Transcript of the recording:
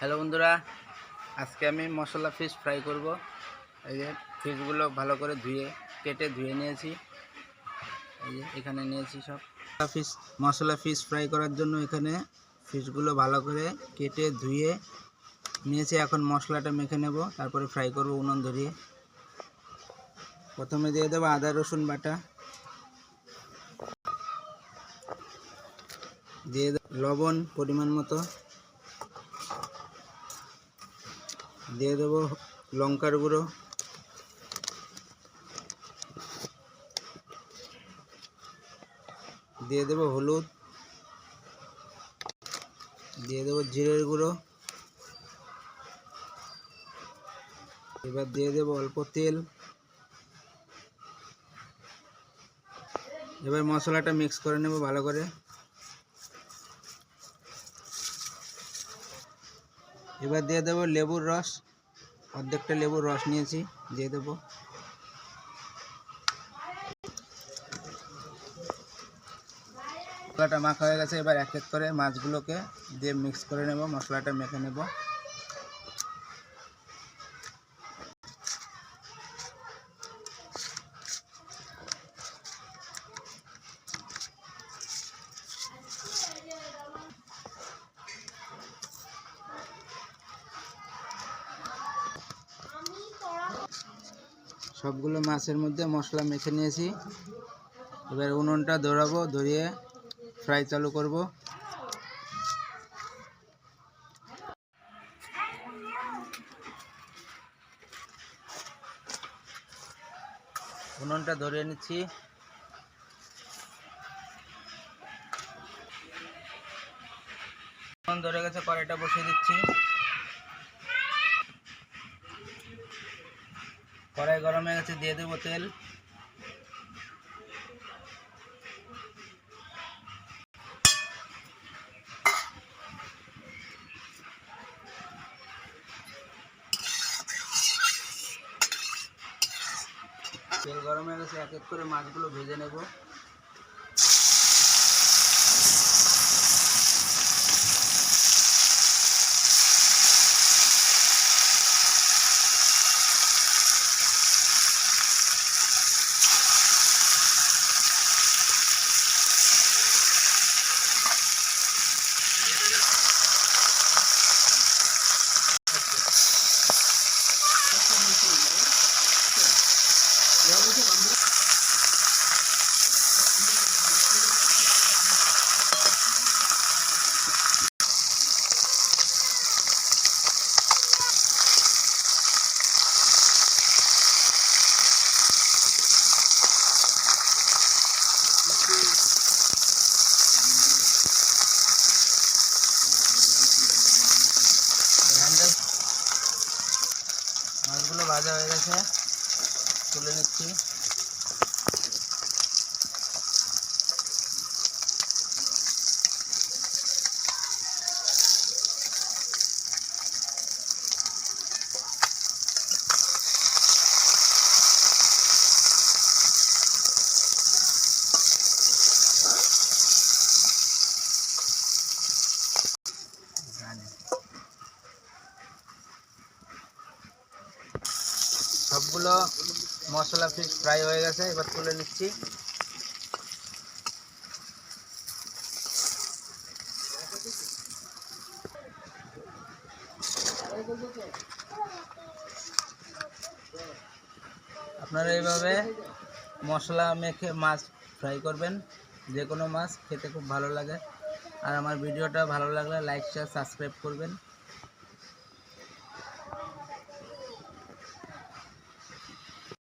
Hello বন্ধুরা, আজকে আমি মশলা ফিশ ফ্রাই করব। এই যে ফিশগুলো ভালো করে কেটে ধুয়ে নিয়েছি। এই যে এখানে নিয়েছি সব মশলা ফিশ ফ্রাই করার জন্য। এখানে ফিশগুলো ভালো করে কেটে ধুয়ে নিয়েছি। এখন মশলাটা মেখে নেব, তারপরে ফ্রাই করব উনুন ধরিয়ে। প্রথমে দিয়ে দেবো আদা রসুন বাটা, দিয়ে দেব লবণ পরিমাণ মতো, দিয়ে দেবো লঙ্কার গুঁড়ো, দিয়ে দেবো হলুদ, দিয়ে দেবো জিরের গুঁড়ো। এবার দিয়ে দেবো অল্প তেল। এবার মশলাটা মিক্স করে নেব ভালো করে। এবার দিয়ে দেবো লেবুর রস, অর্ধেকটা লেবুর রস নিয়েছি, দিয়ে দেবো। মশলাটা মাখা হয়ে গেছে। এবার এক এক করে মাছগুলোকে দিয়ে মিক্স করে নেব, মশলাটা মেখে নেব। সবগুলো মাছের মধ্যে মশলা মেখে নিয়েছি। এবার উনুনটা ধরাবো, ধরিয়ে ফ্রাই চালু করব। উনুনটা ধরিয়ে নিচ্ছি। উনুন ধরে গেছে, কড়াইটা বসিয়ে দিচ্ছি। কড়াই গরম হয়ে গেছে, দিয়ে দেবো তেল। তেল গরম হয়ে গেছে, এক এক করে মাছগুলো ভেজে নেব। মাছগুলো ভাজা হয়ে গেছে, তুলে নিচ্ছি। সবগুলো মশলা ফিশ ফ্রাই হয়ে গেছে, এবার তুলে নিচ্ছি। আপনারা এইভাবে মশলা মেখে মাছ ফ্রাই করবেন, যে কোনো মাছ খেতে খুব ভালো লাগে। আর আমার ভিডিওটা ভালো লাগলে লাইক শেয়ার সাবস্ক্রাইব করবেন।